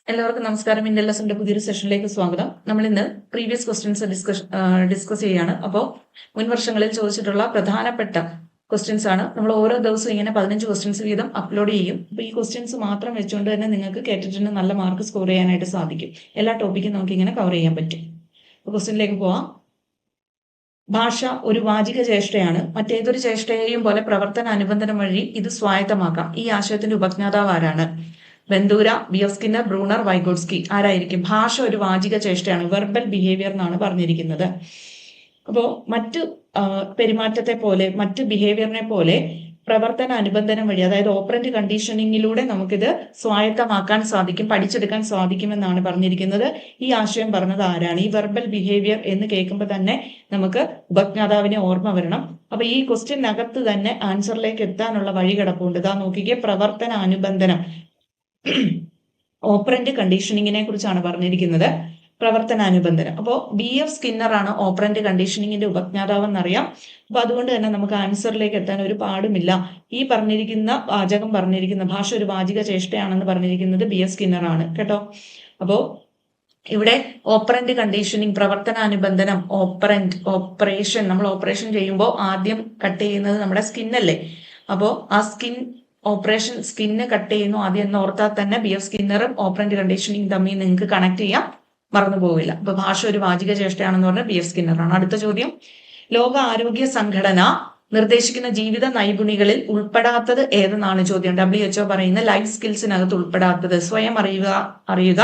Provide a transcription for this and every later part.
എല്ലാവർക്കും നമസ്കാരം. ഇന്ത്യൻ ലെസന്റെ പുതിയൊരു സെഷനിലേക്ക് സ്വാഗതം. നമ്മൾ ഇന്ന് പ്രീവിയസ് ക്വസ്റ്റ്യൻസ് ഡിസ്കസ് ചെയ്യാണ്. അപ്പോൾ മുൻ വർഷങ്ങളിൽ ചോദിച്ചിട്ടുള്ള പ്രധാനപ്പെട്ട ക്വസ്റ്റ്യൻസ് ആണ്. നമ്മൾ ഓരോ ദിവസവും ഇങ്ങനെ 15 ക്വസ്റ്റ്യൻസ് വീതം അപ്ലോഡ് ചെയ്യും. അപ്പോൾ ഈ ക്വസ്റ്റ്യൻസ് മാത്രം വെച്ചുകൊണ്ട് തന്നെ നിങ്ങൾക്ക് കേട്ടിട്ട് നല്ല മാർക്ക് സ്കോർ ചെയ്യാനായിട്ട് സാധിക്കും. എല്ലാ ടോപ്പിക്കും നമുക്ക് ഇങ്ങനെ കവർ ചെയ്യാൻ പറ്റും. ക്വസ്റ്റ്യനിലേക്ക് പോവാം. ഭാഷ ഒരു വാചിക ചേഷ്ടയാണ്. മറ്റേതൊരു ചേഷ്ടയെയും പോലെ പ്രവർത്തന അനുബന്ധനം വഴി ഇത് സ്വായത്തമാക്കാം. ഈ ആശയത്തിന്റെ ഉപജ്ഞാതാവ് ആരാണ്? ബെന്തൂര, ബിയോസ്കിന്നർ, ബ്രൂണർ, വൈഗോട്സ്കി. ആരായിരിക്കും? ഭാഷ ഒരു വാചിക ചേഷ്ടയാണ്, വെർബൽ ബിഹേവിയർ എന്നാണ് പറഞ്ഞിരിക്കുന്നത്. അപ്പോൾ മറ്റ് പെരുമാറ്റത്തെ പോലെ, മറ്റ് ബിഹേവിയറിനെ പോലെ പ്രവർത്തന അനുബന്ധനം വഴി, അതായത് ഓപ്പറന്റ് കണ്ടീഷനിങ്ങിലൂടെ നമുക്കിത് സ്വായത്തമാക്കാൻ സാധിക്കും, പഠിച്ചെടുക്കാൻ സാധിക്കുമെന്നാണ് പറഞ്ഞിരിക്കുന്നത്. ഈ ആശയം പറഞ്ഞത് ആരാണ്? ഈ വെർബൽ ബിഹേവിയർ എന്ന് കേൾക്കുമ്പോൾ തന്നെ നമുക്ക് ഉപജ്ഞാതാവിനെ ഓർമ്മ വരണം. അപ്പൊ ഈ ക്വസ്റ്റ്യനകത്ത് തന്നെ ആൻസറിലേക്ക് എത്താനുള്ള വഴി കിടപ്പുണ്ട്. ഇതാ നോക്കിക്കേ, പ്രവർത്തന അനുബന്ധനം, ഓപ്പറന്റ് കണ്ടീഷനിങ്ങിനെ കുറിച്ചാണ് പറഞ്ഞിരിക്കുന്നത്. പ്രവർത്തനാനുബന്ധനം. അപ്പോൾ BF സ്കിന്നർ ആണ് ഓപ്പറന്റ് കണ്ടീഷനിങ്ങിന്റെ ഉപജ്ഞാതാവ് എന്നറിയാം. അപ്പൊ അതുകൊണ്ട് തന്നെ നമുക്ക് ആൻസറിലേക്ക് എത്താൻ ഒരു പാടുമില്ല. ഈ പറഞ്ഞിരിക്കുന്ന വാചകം പറഞ്ഞിരിക്കുന്ന ഭാഷ ഒരു വാചിക ചേഷ്ടയാണെന്ന് പറഞ്ഞിരിക്കുന്നത് BF സ്കിന്നർ ആണ് കേട്ടോ. അപ്പോ ഇവിടെ ഓപ്പറന്റ് കണ്ടീഷനിങ്, പ്രവർത്തനാനുബന്ധനം, ഓപ്പറേഷൻ, നമ്മൾ ഓപ്പറേഷൻ ചെയ്യുമ്പോൾ ആദ്യം കട്ട് ചെയ്യുന്നത് നമ്മുടെ സ്കിന്നല്ലേ. അപ്പോൾ ആ ഓപ്പറേഷൻ സ്കിന്ന് കട്ട് ചെയ്യുന്നു ആദ്യം എന്ന് ഓർത്താൽ തന്നെ BF സ്കിന്നറും ഓപ്പറന്റ് കണ്ടീഷനിങ് തമ്മിൽ നിങ്ങൾക്ക് കണക്ട് ചെയ്യാം, മറന്നു പോവില്ല. അപ്പൊ ഭാഷ ഒരു വാചിക ചേഷ്ടയാണെന്ന് പറഞ്ഞാൽ BF സ്കിന്നറാണ്. അടുത്ത ചോദ്യം, ലോക ആരോഗ്യ സംഘടന നിർദ്ദേശിക്കുന്ന ജീവിത നൈപുണികളിൽ ഉൾപ്പെടാത്തത് ഏതെന്നാണ് ചോദ്യം. WHO പറയുന്ന ലൈഫ് സ്കിൽസിനകത്ത് ഉൾപ്പെടാത്തത് സ്വയം അറിയുക,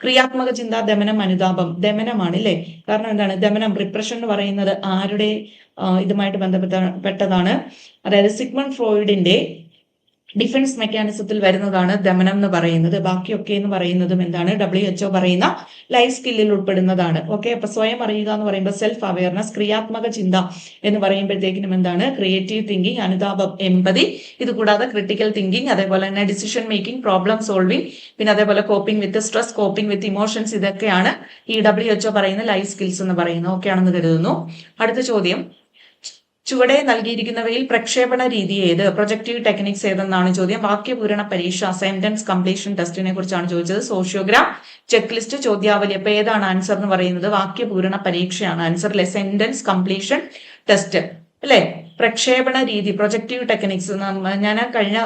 ക്രിയാത്മക ചിന്ത, ദമനം, അനുതാപം. ദമനമാണ് അല്ലേ? കാരണം എന്താണ് ദമനം? റിപ്രഷൻ എന്ന് പറയുന്നത് ആരുടെ ഇതുമായിട്ട് ബന്ധപ്പെട്ടതാണ്? അതായത് സിഗ്മണ്ട് ഫ്രോയിഡിന്റെ ഡിഫൻസ് മെക്കാനിസത്തിൽ വരുന്നതാണ് ദമനം എന്ന് പറയുന്നത്. ബാക്കിയൊക്കെ എന്ന് പറയുന്നതും എന്താണ്? WHO പറയുന്ന ലൈഫ് സ്കില്ലിൽ ഉൾപ്പെടുന്നതാണ്. ഓക്കെ, അപ്പൊ സ്വയം അറിയുക എന്ന് പറയുമ്പോൾ സെൽഫ് അവയർനെസ്, ക്രിയാത്മക ചിന്ത എന്ന് പറയുമ്പോഴത്തേക്കിനും എന്താണ്? ക്രിയേറ്റീവ് തിങ്കിങ്, അനുതാപം, എമ്പതി. ഇത് കൂടാതെ ക്രിട്ടിക്കൽ തിങ്കിങ്, അതേപോലെ തന്നെ ഡിസിഷൻ മേക്കിംഗ്, പ്രോബ്ലം സോൾവിങ്, പിന്നെ അതേപോലെ കോപ്പിംഗ് വിത്ത് സ്ട്രെസ്, കോപ്പിംഗ് വിത്ത് ഇമോഷൻസ്. ഇതൊക്കെയാണ് ഈ WHO പറയുന്ന ലൈഫ് സ്കിൽസ് എന്ന് പറയുന്നത്. ഓക്കെ ആണെന്ന് കരുതുന്നു. അടുത്ത ചോദ്യം, ചുവടെ നൽകിയിരിക്കുന്നവയിൽ പ്രക്ഷേപണ രീതി ഏത്? പ്രൊജക്റ്റീവ് ടെക്നിക്സ് ഏതെന്നാണ് ചോദ്യം. വാക്യപൂരണ പരീക്ഷ, സെന്റൻസ് കംപ്ലീഷൻ ടെസ്റ്റിനെ കുറിച്ചാണ് ചോദിച്ചത്. സോഷ്യോഗ്രാം, ചെക്ക് ലിസ്റ്റ്, ചോദ്യാവലി. അപ്പൊ ഏതാണ് ആൻസർ എന്ന് പറയുന്നത്? വാക്യപൂരണ പരീക്ഷയാണ് ആൻസർ അല്ലെ? സെന്റൻസ് കംപ്ലീഷൻ ടെസ്റ്റ് അല്ലെ? പ്രക്ഷേപണ രീതി, പ്രൊജക്റ്റീവ് ടെക്നിക്സ്. ഞാൻ കഴിഞ്ഞ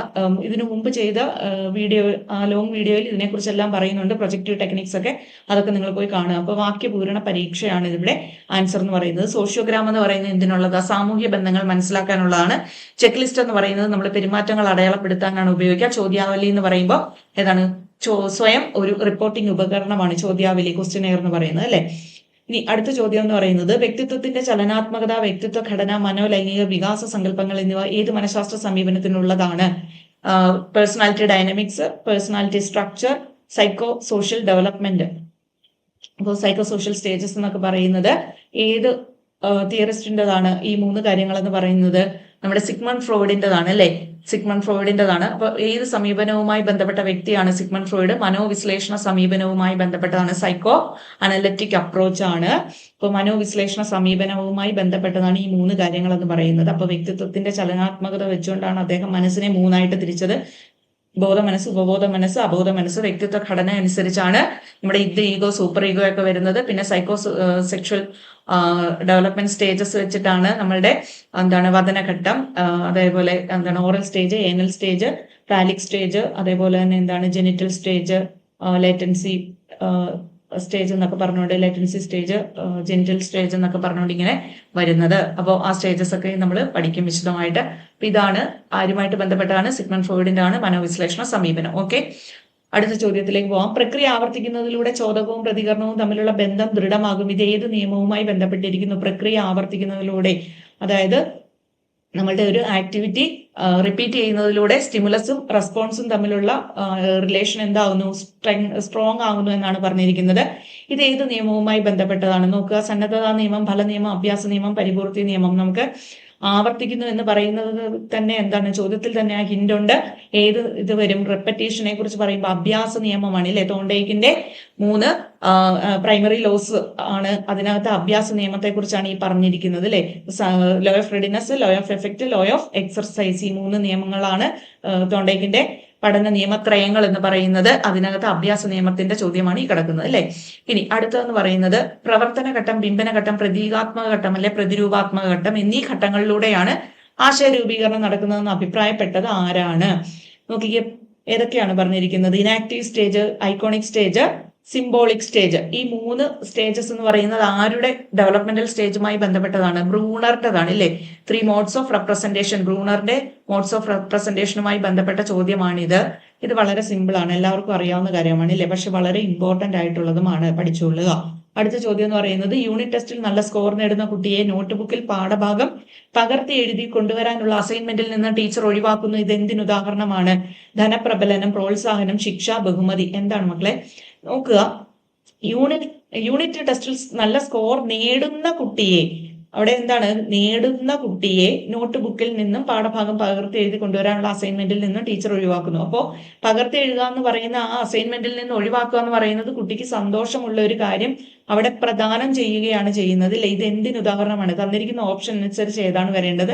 ഇതിനു മുമ്പ് ചെയ്ത വീഡിയോ, ലോങ് വീഡിയോയിൽ ഇതിനെക്കുറിച്ചെല്ലാം പറയുന്നുണ്ട്. പ്രൊജക്റ്റീവ് ടെക്നിക്സ് ഒക്കെ, അതൊക്കെ നിങ്ങൾ പോയി കാണുക. അപ്പൊ വാക്യപൂരണ പരീക്ഷയാണ് ഇതിവിടെ ആൻസർ എന്ന് പറയുന്നത്. സോഷ്യോഗ്രാം എന്ന് പറയുന്നത് എന്തിനുള്ളതാ? സാമൂഹ്യ ബന്ധങ്ങൾ മനസ്സിലാക്കാനുള്ളതാണ്. ചെക്ക് ലിസ്റ്റ് എന്ന് പറയുന്നത് നമ്മൾ പെരുമാറ്റങ്ങൾ അടയാളപ്പെടുത്താനാണ് ഉപയോഗിക്കുക. ചോദ്യാവലി എന്ന് പറയുമ്പോൾ ഏതാണ്? സ്വയം ഒരു റിപ്പോർട്ടിംഗ് ഉപകരണമാണ് ചോദ്യാവലി, ക്വസ്റ്റ്യനെയർ എന്ന് പറയുന്നത് അല്ലെ? ഇനി അടുത്ത ചോദ്യം എന്ന് പറയുന്നത്, വ്യക്തിത്വത്തിന്റെ ചലനാത്മകത, വ്യക്തിത്വ ഘടന, മനോലൈംഗിക വികാസ സങ്കല്പങ്ങൾ എന്നിവ ഏത് മനഃശാസ്ത്ര സമീപനത്തിനുള്ളതാണ്? Personality dynamics, personality structure, psycho social development. അപ്പോൾ സൈക്കോ സോഷ്യൽ സ്റ്റേജസ് എന്നൊക്കെ പറയുന്നത് ഏത് തിയറിസ്റ്റിൻ്റെതാണ്? ഈ 3 കാര്യങ്ങൾ എന്ന് പറയുന്നത് നമ്മുടെ സിഗ്മണ്ട് ഫ്രോയിഡിൻ്റെതാണ് അല്ലെ? സിഗ്മണ്ട് ഫ്രോയിഡിൻ്റെതാണ്. അപ്പൊ ഏത് സമീപനവുമായി ബന്ധപ്പെട്ട വ്യക്തിയാണ് സിഗ്മണ്ട് ഫ്രോയിഡ്? മനോവിശ്ലേഷണ സമീപനവുമായി ബന്ധപ്പെട്ടതാണ്. സൈക്കോ അനലറ്റിക് അപ്രോച്ച് ആണ്. ഇപ്പൊ മനോവിശ്ലേഷണ സമീപനവുമായി ബന്ധപ്പെട്ടതാണ് ഈ 3 കാര്യങ്ങൾ എന്ന് പറയുന്നത്. അപ്പൊ വ്യക്തിത്വത്തിന്റെ ചലനാത്മകത വെച്ചുകൊണ്ടാണ് അദ്ദേഹം മനസ്സിനെ 3ആയിട്ട് തിരിച്ചത്. ബോധ മനസ്സ്, ഉപബോധ മനസ്സ്, അബോധ മനസ്സ്. വ്യക്തിത്വ ഘടന അനുസരിച്ചാണ് നമ്മുടെ ഈഗോ, സൂപ്പർ ഈഗോ ഒക്കെ വരുന്നത്. പിന്നെ സൈക്കോ സെക്ഷൽ ഡെവലപ്മെന്റ് സ്റ്റേജസ് വെച്ചിട്ടാണ് നമ്മളുടെ എന്താണ് വദനഘട്ടം, അതേപോലെ എന്താണ് oral stage, anal stage, phallic stage, അതേപോലെ തന്നെ എന്താണ് ജെനിറ്റൽ സ്റ്റേജ്, ലേറ്റൻസി സ്റ്റേജ് എന്നൊക്കെ പറഞ്ഞുകൊണ്ട്, ലേറ്റൻസി സ്റ്റേജ്, ജെനിറ്റൽ സ്റ്റേജ് എന്നൊക്കെ പറഞ്ഞുകൊണ്ട് ഇങ്ങനെ വരുന്നത്. അപ്പോൾ ആ സ്റ്റേജസ് ഒക്കെ നമ്മൾ പഠിക്കും വിശദമായിട്ട്. അപ്പൊ ഇതാണ് ആരുമായിട്ട് ബന്ധപ്പെട്ടാണ്? സിഗ്മണ്ട് ഫ്രോയിഡിന്റെ ആണ് മനോവിശ്ലേഷണ സമീപനം. ഓക്കെ, അടുത്ത ചോദ്യത്തിലേക്ക് പോവാം. പ്രക്രിയ ആവർത്തിക്കുന്നതിലൂടെ ചോദകവും പ്രതികരണവും തമ്മിലുള്ള ബന്ധം ദൃഢമാകും. ഇത് ഏത് നിയമവുമായി ബന്ധപ്പെട്ടിരിക്കുന്നു? പ്രക്രിയ ആവർത്തിക്കുന്നതിലൂടെ, അതായത് നമ്മളുടെ ഒരു ആക്ടിവിറ്റി റിപ്പീറ്റ് ചെയ്യുന്നതിലൂടെ സ്റ്റിമുലസും റെസ്പോൺസും തമ്മിലുള്ള റിലേഷൻ എന്താവുന്നു? സ്ട്രോങ് ആകുന്നു എന്നാണ് പറഞ്ഞിരിക്കുന്നത്. ഇത് ഏത് നിയമവുമായി ബന്ധപ്പെട്ടതാണ്? നോക്കുക, സന്നദ്ധതാ നിയമം, ഫല നിയമം, അഭ്യാസ നിയമം, പരിപൂർത്തി നിയമം. നമുക്ക് ആവർത്തിക്കുന്നു എന്ന് പറയുന്നത് തന്നെ എന്താണ്? ചോദ്യത്തിൽ തന്നെ ആ ഹിന്റ് ഉണ്ട്. ഏത് ഇത് വരും? റെപ്പറ്റീഷനെ കുറിച്ച് പറയുമ്പോൾ അഭ്യാസ നിയമമാണ് അല്ലെ? തോണ്ടേക്കിന്റെ 3 പ്രൈമറി ലോസ് ആണ്. അതിനകത്ത് അഭ്യാസ നിയമത്തെ കുറിച്ചാണ് ഈ പറഞ്ഞിരിക്കുന്നത് അല്ലെ? Law of readiness, law of effect, law of exercise. ഈ 3 നിയമങ്ങളാണ് തോണ്ടേക്കിന്റെ പഠന നിയമത്രയങ്ങൾ എന്ന് പറയുന്നത് അതിനകത്ത് അഭ്യാസ നിയമത്തിന്റെ ചോദ്യമാണ് ഈ കിടക്കുന്നത് അല്ലെ. ഇനി അടുത്തതെന്ന് പറയുന്നത് പ്രവർത്തന ഘട്ടം, ബിംബന ഘട്ടം, പ്രതീകാത്മക ഘട്ടം അല്ലെ പ്രതിരൂപാത്മക ഘട്ടം എന്നീ ഘട്ടങ്ങളിലൂടെയാണ് ആശയ രൂപീകരണം നടക്കുന്നതെന്ന് അഭിപ്രായപ്പെട്ടത് ആരാണ്? നോക്കിക്കേ, ഏതൊക്കെയാണ് പറഞ്ഞിരിക്കുന്നത്? Inactive stage, iconic stage, symbolic stage. ഈ 3 സ്റ്റേജസ് എന്ന് പറയുന്നത് ആരുടെ ഡെവലപ്മെന്റൽ സ്റ്റേജുമായി ബന്ധപ്പെട്ടതാണ്? ബ്രൂണറുടേതാണ് അല്ലേ. 3 മോഡ്സ് ഓഫ് റെപ്രസെന്റേഷൻ, ബ്രൂണറിന്റെ മോഡ്സ് ഓഫ് റെപ്രസെന്റേഷനുമായി ബന്ധപ്പെട്ട ചോദ്യമാണിത്. ഇത് വളരെ സിമ്പിൾ ആണ്, എല്ലാവർക്കും അറിയാവുന്ന കാര്യമാണ് അല്ലേ, പക്ഷെ വളരെ ഇമ്പോർട്ടന്റ് ആയിട്ടുള്ളതുമാണ്, പഠിച്ചുകൊള്ളുക. അടുത്ത ചോദ്യം എന്ന് പറയുന്നത് യൂണിറ്റ് ടെസ്റ്റിൽ നല്ല സ്കോർ നേടുന്ന കുട്ടിയെ നോട്ട്ബുക്കിൽ പാഠഭാഗം പകർത്തി എഴുതി കൊണ്ടുവരാനുള്ള അസൈൻമെന്റിൽ നിന്ന് ടീച്ചർ ഒഴിവാക്കുന്നു. ഇത് എന്തിന് ഉദാഹരണമാണ്? ധനപ്രബലനം, പ്രോത്സാഹനം, ശിക്ഷ, ബഹുമതി. എന്താണ് മക്കളെ? നോക്കുക, യൂണിറ്റ് ടെസ്റ്റിൽ നല്ല സ്കോർ നേടുന്ന കുട്ടിയെ, അവിടെ എന്താണ്? നേടുന്ന കുട്ടിയെ നോട്ട് ബുക്കിൽ നിന്നും പാഠഭാഗം പകർത്തി എഴുതി കൊണ്ടുവരാനുള്ള അസൈൻമെന്റിൽ നിന്നും ടീച്ചർ ഒഴിവാക്കുന്നു. അപ്പോൾ പകർത്തി എഴുതുക എന്ന് പറയുന്ന ആ അസൈൻമെന്റിൽ നിന്ന് ഒഴിവാക്കുക എന്ന് പറയുന്നത് കുട്ടിക്ക് സന്തോഷമുള്ള ഒരു കാര്യം അവിടെ പ്രദാനം ചെയ്യുകയാണ് ചെയ്യുന്നത് അല്ലെ. ഇത് എന്തിന് ഉദാഹരണമാണ്? തന്നിരിക്കുന്ന ഓപ്ഷൻ അനുസരിച്ച് ഏതാണ് വരേണ്ടത്?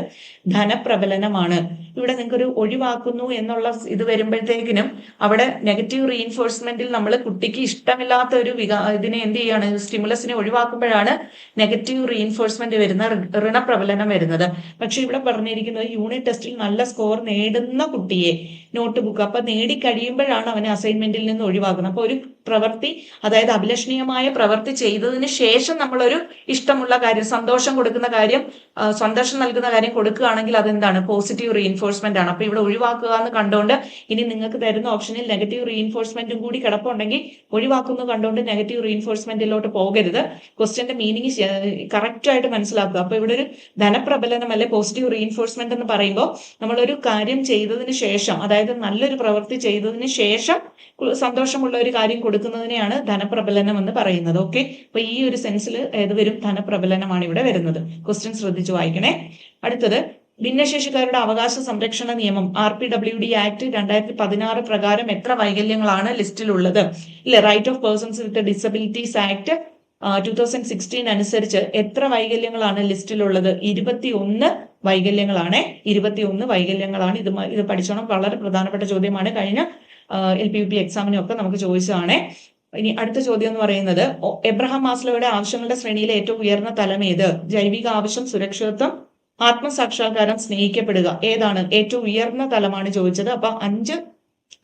ധനപ്രബലനമാണ്. ഇവിടെ നിങ്ങൾക്കൊരു ഒഴിവാക്കുന്നു എന്നുള്ള ഇത് വരുമ്പോഴത്തേക്കിനും അവിടെ നെഗറ്റീവ് റീഇൻഫോഴ്സ്മെന്റിൽ നമ്മൾ കുട്ടിക്ക് ഇഷ്ടമില്ലാത്ത ഒരു ഇതിനെ എന്ത് ചെയ്യാണ്? സ്റ്റിമുലസിനെ ഒഴിവാക്കുമ്പോഴാണ് നെഗറ്റീവ് റീഇൻഫോഴ്സ്മെന്റ് വരുന്ന, ഋണപ്രബലനം വരുന്നത്. പക്ഷെ ഇവിടെ പറഞ്ഞിരിക്കുന്നത് യൂണിറ്റ് ടെസ്റ്റിൽ നല്ല സ്കോർ നേടുന്ന കുട്ടിയെ നോട്ട് ബുക്ക്, അപ്പൊ നേടിക്കഴിയുമ്പോഴാണ് അവനെ അസൈൻമെന്റിൽ നിന്ന് ഒഴിവാക്കുന്നത്. അപ്പൊ ഒരു പ്രവൃത്തി, അതായത് അഭിലഷണീയമായ പ്രവൃത്തി ചെയ്തതിന് ശേഷം നമ്മളൊരു ഇഷ്ടമുള്ള കാര്യം, സന്തോഷം കൊടുക്കുന്ന കാര്യം, സന്തോഷം നൽകുന്ന കാര്യം കൊടുക്കുകയാണെങ്കിൽ അതെന്താണ്? പോസിറ്റീവ് റീഇൻഫോഴ്സ്മെന്റ് ആണ്. അപ്പൊ ഇവിടെ ഒഴിവാക്കുക എന്ന് കണ്ടുകൊണ്ട് ഇനി നിങ്ങൾക്ക് തരുന്ന ഓപ്ഷനിൽ നെഗറ്റീവ് റീഇൻഫോഴ്സ്മെന്റും കൂടി കിടപ്പുണ്ടെങ്കിൽ ഒഴിവാക്കുന്നു കണ്ടുകൊണ്ട് നെഗറ്റീവ് റീഇൻഫോഴ്സ്മെന്റിലോട്ട് പോകരുത്. ക്വസ്റ്റ്യന്റെ മീനിങ് കറക്റ്റ് ആയിട്ട് മനസ്സിലാക്കുക. അപ്പൊ ഇവിടെ ഒരു ധനപ്രബലനം അല്ലെ പോസിറ്റീവ് റീഇൻഫോഴ്സ്മെന്റ് എന്ന് പറയുമ്പോൾ നമ്മളൊരു കാര്യം ചെയ്തതിന് ശേഷം, അതായത് നല്ലൊരു പ്രവൃത്തി ചെയ്തതിന് ശേഷം സന്തോഷമുള്ള ഒരു കാര്യം കൊടുക്കുന്നതിനെയാണ് ധനപ്രബലനം എന്ന് പറയുന്നത്. ഓക്കെ, അപ്പൊ ഈ ഒരു സെൻസിൽ ഏത് വരും? ധനപ്രബലനമാണ് ഇവിടെ വരുന്നത്. ക്വസ്റ്റ്യൻ ശ്രദ്ധിച്ചു വായിക്കണേ. അടുത്തത്, ഭിന്നശേഷിക്കാരുടെ അവകാശ സംരക്ഷണ നിയമം RPWD ആക്ട് 2016 പ്രകാരം എത്ര വൈകല്യങ്ങളാണ് ലിസ്റ്റിലുള്ളത്? ഇല്ല, right of persons with disabilities act 2016 അനുസരിച്ച് എത്ര വൈകല്യങ്ങളാണ് ലിസ്റ്റിലുള്ളത്? 21 വൈകല്യങ്ങളാണ്. 21 വൈകല്യങ്ങളാണ്. ഇത് പഠിച്ചോണം, വളരെ പ്രധാനപ്പെട്ട ചോദ്യമാണ്. കഴിഞ്ഞ LPUP എക്സാമിനും ഒക്കെ നമുക്ക് ചോദിച്ചതാണ്. ഇനി അടുത്ത ചോദ്യം എന്ന് പറയുന്നത്, എബ്രഹാം മാസ്ലോയുടെ ആവശ്യങ്ങളുടെ ശ്രേണിയിലെ ഏറ്റവും ഉയർന്ന തലം ഏത്? ജൈവിക ആവശ്യം, സുരക്ഷിതത്വം, ആത്മസാക്ഷാത്കാരം, സ്നേഹിക്കപ്പെടുക. ഏതാണ് ഏറ്റവും ഉയർന്ന തലമാണ് ചോദിച്ചത്. അപ്പൊ 5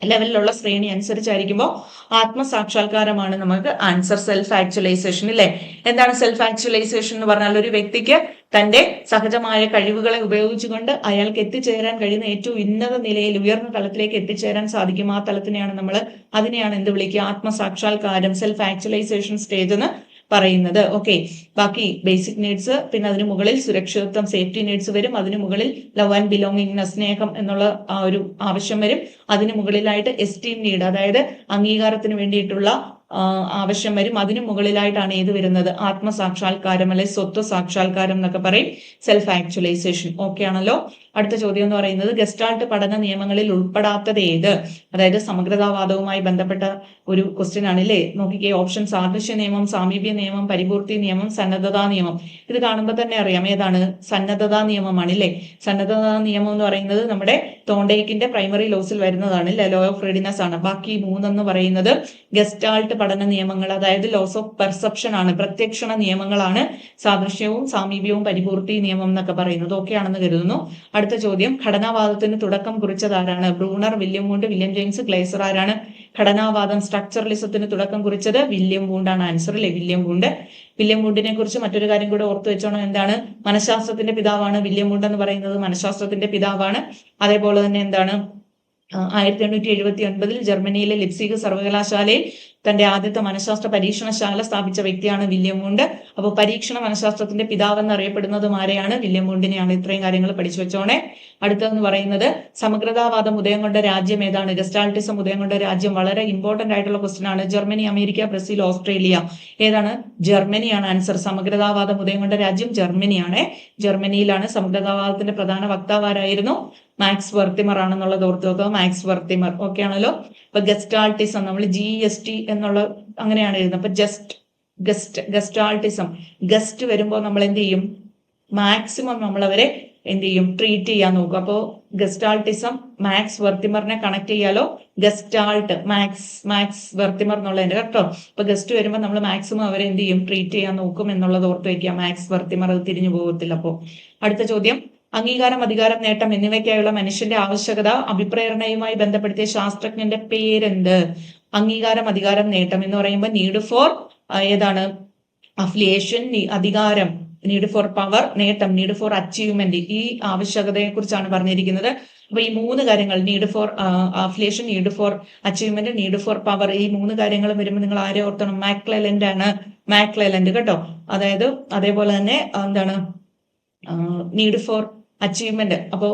ലെവലിലുള്ള ശ്രേണി അനുസരിച്ചായിരിക്കുമ്പോൾ ആത്മസാക്ഷാത്കാരമാണ് നമുക്ക് ആൻസർ. സെൽഫ് ആക്ച്വലൈസേഷൻ ഇല്ലേ. എന്താണ് സെൽഫ് ആക്ച്വലൈസേഷൻ എന്ന് പറഞ്ഞാൽ? ഒരു വ്യക്തിക്ക് തന്റെ സഹജമായ കഴിവുകളെ ഉപയോഗിച്ചുകൊണ്ട് അയാൾക്ക് എത്തിച്ചേരാൻ കഴിയുന്ന ഏറ്റവും ഉന്നത നിലയിൽ, ഉയർന്ന തലത്തിലേക്ക് എത്തിച്ചേരാൻ സാധിക്കും. ആ തലത്തിനെയാണ് അതിനെയാണ് എന്ത് വിളിക്കുക? ആത്മസാക്ഷാത്കാരം, സെൽഫ് ആക്ച്വലൈസേഷൻ സ്റ്റേജ് എന്ന് പറയുന്നത്. ഓക്കെ, ബാക്കി ബേസിക് നീഡ്സ്, പിന്നെ അതിന് മുകളിൽ സുരക്ഷിതത്വം, സേഫ്റ്റി നീഡ്സ് വരും. അതിന് മുകളിൽ ലവ് ആൻഡ് ബിലോങ്ങിങ്നെസ്, സ്നേഹം എന്നുള്ള ആ ഒരു ആവശ്യം വരും. അതിന് മുകളിലായിട്ട് എസ്റ്റീം നീഡ്, അതായത് അംഗീകാരത്തിന് വേണ്ടിയിട്ടുള്ള ആവശ്യം വരും. അതിന് മുകളിലായിട്ടാണ് ഏത് വരുന്നത്? ആത്മസാക്ഷാത്കാരം അല്ലെ സ്വത്വ സാക്ഷാത്കാരം എന്നൊക്കെ പറയും, സെൽഫ് ആക്ച്വലൈസേഷൻ. ഓക്കെ ആണല്ലോ. അടുത്ത ചോദ്യം എന്ന് പറയുന്നത്, ഗസ്റ്റാൾട്ട് പഠന നിയമങ്ങളിൽ ഉൾപ്പെടാത്തത് ഏത്? അതായത് സമഗ്രതാവാദവുമായി ബന്ധപ്പെട്ട ഒരു ക്വസ്റ്റ്യൻ ആണല്ലേ. നോക്കിക്കേ, ഓപ്ഷൻ സാദൃശ്യ നിയമം, സാമീപ്യ നിയമം, പരിപൂർത്തി നിയമം, സന്നദ്ധതാ നിയമം. ഇത് കാണുമ്പോൾ തന്നെ അറിയാം ഏതാണ്? സന്നദ്ധതാ നിയമമാണ് ഇല്ലേ. സന്നദ്ധതാ നിയമം എന്ന് പറയുന്നത് നമ്മുടെ തോണ്ടേക്കിന്റെ പ്രൈമറി ലോസിൽ വരുന്നതാണ് അല്ലെ, ലോ ഓഫ് റെഡിനെസ് ആണ്. ബാക്കി 3 എന്ന് പറയുന്നത് ഗസ്റ്റാൾട്ട് പഠന നിയമങ്ങൾ, അതായത് ലോസ് ഓഫ് പെർസെപ്ഷൻ ആണ്, പ്രത്യക്ഷണ നിയമങ്ങളാണ്. സാദൃശ്യവും സാമീപ്യവും പരിപൂർത്തി നിയമം എന്നൊക്കെ പറയുന്നത്. ഓക്കെ ആണെന്ന് കരുതുന്നു. അടുത്ത ചോദ്യം, ഘടനാവാദത്തിന് തുടക്കം കുറിച്ചത് ആരാണ്? Bruner, William Wundt, William James, glazed. ആരാണ് ഘടനാവാദം, സ്ട്രക്ചറലിസത്തിന് തുടക്കം കുറിച്ചത്? വില്യം വൂണ്ടാണ് ആൻസർ അല്ലെ, വില്യം വൂണ്ട്. വില്യം വൂണ്ടിനെ കുറിച്ച് മറ്റൊരു കാര്യം കൂടെ ഓർത്തു വെച്ചോണം. എന്താണ്? മനഃശാസ്ത്രത്തിന്റെ പിതാവാണ് വില്യം വൂണ്ട് എന്ന് പറയുന്നത്, മനഃശാസ്ത്രത്തിന്റെ പിതാവാണ്. അതേപോലെ തന്നെ എന്താണ്? 1879 ജർമ്മനിയിലെ ലിപ്സിഗ് സർവകലാശാലയിൽ തന്റെ ആദ്യത്തെ മനഃശാസ്ത്ര പരീക്ഷണശാല സ്ഥാപിച്ച വ്യക്തിയാണ് വില്യം വൂണ്ട്. അപ്പോൾ പരീക്ഷണ മനഃശാസ്ത്രത്തിന്റെ പിതാവെന്ന് അറിയപ്പെടുന്നതും ആരെയാണ്? വില്യം വൂണ്ടിനെയാണ്. ഇത്രയും കാര്യങ്ങൾ പഠിച്ചു വെച്ചോണേ. അടുത്തതെന്ന് പറയുന്നത്, സമഗ്രതാവാദം ഉദയം കൊണ്ട രാജ്യം ഏതാണ്? ഗസ്റ്റാൾട്ടിസം ഉദയം കൊണ്ട രാജ്യം വളരെ ഇമ്പോർട്ടന്റ് ആയിട്ടുള്ള ക്വസ്റ്റ്യൻ ആണ്. Germany, America, Brazil, Australia. ഏതാണ്? ജർമ്മനിയാണ് ആൻസർ. സമഗ്രതാവാദം ഉദയം കൊണ്ട രാജ്യം ജർമ്മനിയാണ്. ജർമ്മനിയിലാണ്. സമഗ്രതാവാദത്തിന്റെ പ്രധാന വക്താവാരായിരുന്നു? മാക്സ് വെർത്തിമർ ആണെന്നുള്ളത് ഓർത്ത് വെക്കുക. മാക്സ് വെർത്തിമർ. ഓക്കെ ആണല്ലോ. അപ്പൊ ഗസ്റ്റാൾട്ടിസം നമ്മൾ GST എന്നുള്ള അങ്ങനെയാണ് എഴുതുന്നത്. അപ്പൊ ഗസ്റ്റാൾട്ടിസം, ഗസ്റ്റ് വരുമ്പോൾ നമ്മൾ എന്ത് ചെയ്യും? മാക്സിമം നമ്മൾ അവരെ എന്ത് ചെയ്യും, ട്രീറ്റ് ചെയ്യാൻ നോക്കും. അപ്പോൾ ഗസ്റ്റാൾട്ടിസം മാക്സ് വെർത്തിമറിനെ കണക്ട് ചെയ്യാലോ, ഗസ്റ്റാൾട്ട് മാക്സ് വെർത്തിമർ എന്നുള്ളതിന്റെ കേട്ടോ. അപ്പൊ ഗസ്റ്റ് വരുമ്പോൾ നമ്മൾ മാക്സിമം അവരെ എന്ത് ചെയ്യും, ട്രീറ്റ് ചെയ്യാൻ നോക്കും എന്നുള്ളത് ഓർത്ത് വയ്ക്കുക. മാക്സ് വെർത്തിമർ അത് തിരിഞ്ഞു പോകത്തില്ല. അപ്പോൾ അടുത്ത ചോദ്യം, അംഗീകാരം, അധികാരം, നേട്ടം എന്നിവയ്ക്കായുള്ള മനുഷ്യന്റെ ആവശ്യകത അഭിപ്രേരണയുമായി ബന്ധപ്പെടുത്തിയ ശാസ്ത്രജ്ഞന്റെ പേരെന്ത്? അംഗീകാരം, അധികാരം, നേട്ടം എന്ന് പറയുമ്പോൾ നീഡ് ഫോർ ഏതാണ്, അഫിലിയേഷൻ, അധികാരം നീഡ് ഫോർ പവർ, നേട്ടം നീഡ് ഫോർ അച്ചീവ്മെന്റ്. ഈ ആവശ്യകതയെ കുറിച്ചാണ് പറഞ്ഞിരിക്കുന്നത്. അപ്പൊ ഈ മൂന്ന് കാര്യങ്ങൾ, need for affiliation, need for achievement, need for power, ഈ മൂന്ന് കാര്യങ്ങളും വരുമ്പോൾ നിങ്ങൾ ആരെ ഓർത്തണം? മാക്ലെലൻഡ് ആണ്, മാക്ലെലൻഡ് കേട്ടോ. അതായത് അതേപോലെ തന്നെ എന്താണ് നീഡ് ഫോർ അച്ചീവ്മെന്റ്. അപ്പോ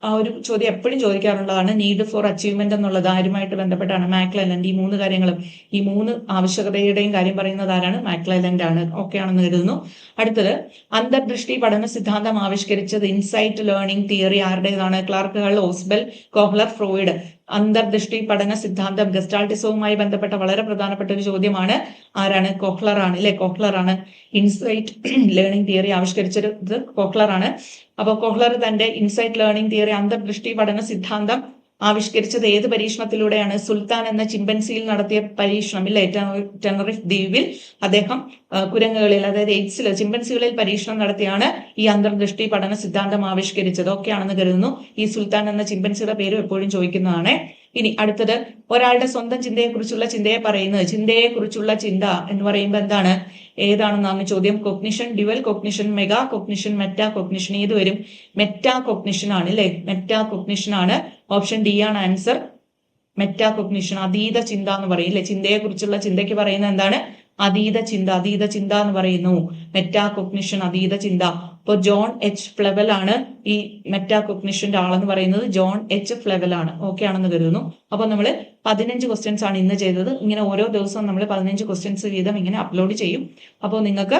ആ ഒരു ചോദ്യം എപ്പോഴും ചോദിക്കാറുള്ളതാണ്, നീഡ് ഫോർ അച്ചീവ്മെന്റ് എന്നുള്ളത് ആരുമായിട്ട് ബന്ധപ്പെട്ടാണ്? മാക്ലെലൻഡ്. ഈ മൂന്ന് കാര്യങ്ങളും, ഈ മൂന്ന് ആവശ്യകതയുടെയും കാര്യം പറയുന്നത് ആരാണ്? മാക്ലെലൻഡ് ആണ്. ഓക്കെ ആണെന്ന് കരുതുന്നു. അടുത്തത്, അന്തർദൃഷ്ടി പഠന സിദ്ധാന്തം ആവിഷ്കരിച്ചത് ഇൻസൈറ്റ് ലേണിംഗ് തിയറി ആരുടേതാണ്? Clark Hull, Ausubel, Kohler, Freud. അന്തർദൃഷ്ടി പഠന സിദ്ധാന്തം ഗസ്റ്റാൾട്ടിസവുമായി ബന്ധപ്പെട്ട വളരെ പ്രധാനപ്പെട്ട ഒരു ചോദ്യമാണ്. ആരാണ്? കോഹ്ലർ ആണ് അല്ലെ, കോഹ്ലർ ആണ് ഇൻസൈറ്റ് ലേണിംഗ് തിയറി ആവിഷ്കരിച്ചത്, കോഹ്ലർ ആണ്. അപ്പോൾ കോഹ്ലർ തന്റെ ഇൻസൈറ്റ് ലേണിംഗ് തിയറി, അന്തർദൃഷ്ടി പഠന സിദ്ധാന്തം ആവിഷ്കരിച്ചത് ഏത് പരീക്ഷണത്തിലൂടെയാണ്? സുൽത്താൻ എന്ന ചിമ്പൻസിയിൽ നടത്തിയ പരീക്ഷണം ഇല്ലേ, ടെനറിഫ് ദ്വീപിൽ അദ്ദേഹം കുരങ്ങുകളിൽ, അതായത് എയ്ഡ്സിൽ ചിമ്പൻസികളിൽ പരീക്ഷണം നടത്തിയാണ് ഈ അന്തർദൃഷ്ടി പഠന സിദ്ധാന്തം ആവിഷ്കരിച്ചത്. ഒക്കെ ആണെന്ന് കരുതുന്നു. ഈ സുൽത്താൻ എന്ന ചിമ്പൻസിയുടെ പേരും എപ്പോഴും ചോദിക്കുന്നതാണ്. ഇനി അടുത്തത്, ഒരാളുടെ സ്വന്തം ചിന്തയെക്കുറിച്ചുള്ള ചിന്തയെ പറയുന്നത്, ചിന്തയെക്കുറിച്ചുള്ള ചിന്ത എന്ന് പറയുമ്പോൾ എന്താണ്, ഏതാണെന്നാണ് ചോദ്യം. Cognition, dual cognition, mega cognition, meta cognition. ഏത് വരും? മെറ്റാ കൊഗ്നിഷൻ ആണ് അല്ലെ, മെറ്റാ കൊഗ്നിഷൻ ആണ്. ഓപ്ഷൻ ഡി ആണ് ആൻസർ, മെറ്റാ കൊഗ്നിഷൻ. അതീത ചിന്ത എന്ന് പറയും അല്ലെ, ചിന്തയെ കുറിച്ചുള്ള ചിന്തയ്ക്ക് പറയുന്നത് എന്താണ്? അതീത ചിന്ത, അതീത ചിന്ത എന്ന് പറയുന്നു. മെറ്റാ കൊഗ്നിഷൻ, അതീത ചിന്ത. അപ്പോൾ ജോൺ എച്ച് ഫ്ലെവൽ ആണ് ഈ മെറ്റാ കൊഗ്നിഷന്റെ ആളെന്ന് പറയുന്നത്, ജോൺ എച്ച് ഫ്ലെവൽ ആണ്. ഓക്കെ ആണെന്ന് കരുതുന്നു. അപ്പൊ നമ്മൾ 15 ക്വസ്റ്റ്യൻസ് ആണ് ഇന്ന് ചെയ്തത്. ഇങ്ങനെ ഓരോ ദിവസവും നമ്മൾ 15 ക്വസ്റ്റ്യൻസ് വീതം ഇങ്ങനെ അപ്ലോഡ് ചെയ്യും. അപ്പോൾ നിങ്ങൾക്ക്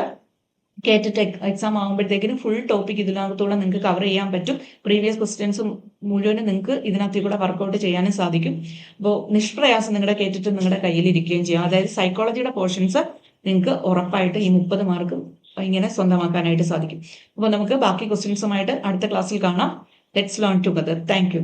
കേട്ടിട്ട് എക്സാം ആകുമ്പോഴത്തേക്കിനും ഫുൾ ടോപ്പിക് ഇതിനകത്തൂടെ നിങ്ങൾക്ക് കവർ ചെയ്യാൻ പറ്റും. പ്രീവിയസ് ക്വസ്റ്റ്യൻസ് മുഴുവനും നിങ്ങൾക്ക് ഇതിനകത്ത് കൂടെ വർക്കൗട്ട് ചെയ്യാനും സാധിക്കും. അപ്പോൾ നിഷ്പ്രയാസം നിങ്ങളുടെ കേട്ടിട്ട് നിങ്ങളുടെ കയ്യിലിരിക്കുകയും ചെയ്യും. അതായത് സൈക്കോളജിയുടെ പോർഷൻസ് നിങ്ങൾക്ക് ഉറപ്പായിട്ട് ഈ 30 മാർക്ക് ഇങ്ങനെ സ്വന്തമാക്കാനായിട്ട് സാധിക്കും. അപ്പോൾ നമുക്ക് ബാക്കി ക്വസ്റ്റ്യൻസുമായിട്ട് അടുത്ത ക്ലാസ്സിൽ കാണാം. Let's learn together. Thank you.